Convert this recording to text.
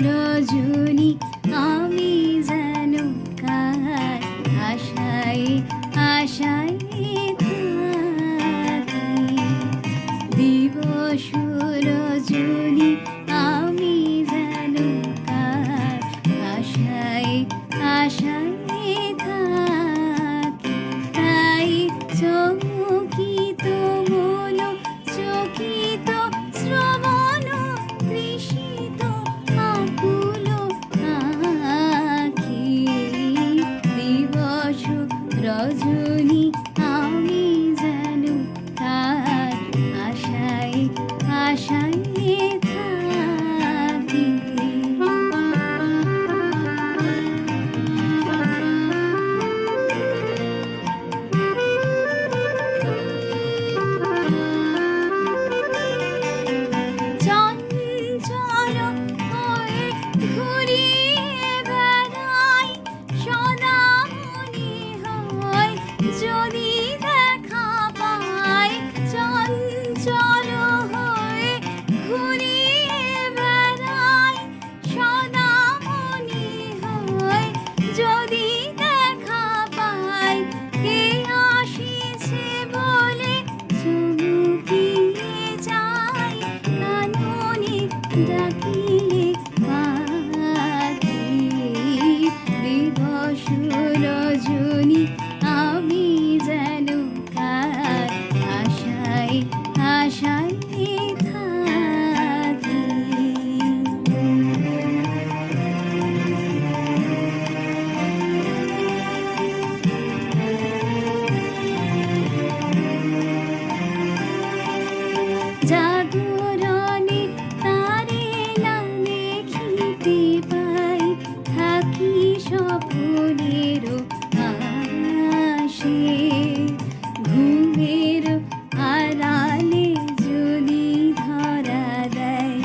রজনী আমি যেন কার আশায় আশায় থাকি। দিবস রজনী আমি যেন কার আশায় আশায় থাকি। তাই চমকিত মন চকিত শ্রবণ তৃষিত আকুল আঁখি। দিবস রজনী আমি যেন তার আশায় আশায় থাকি। চঞ্চল হয়ে ঘুরিয়ে বেড়াই সদা মনে হয় যদি দেখা পাই। চঞ্চল হয়ে ঘুরিয়ে বেড়াই সদা মনে হয় যদি দেখা পাই। কে আসিছে বলে চমকিয়ে যাই কাননে ডাকিলে পাখি। দিবস রজনী আমি যেন কার আশায় আশায় থাকি। জাগরণে তারে না দেখিতে পাই থাকি স্বপ্নের আশে। ঘুমের আড়ালে যদি ধরা দেয়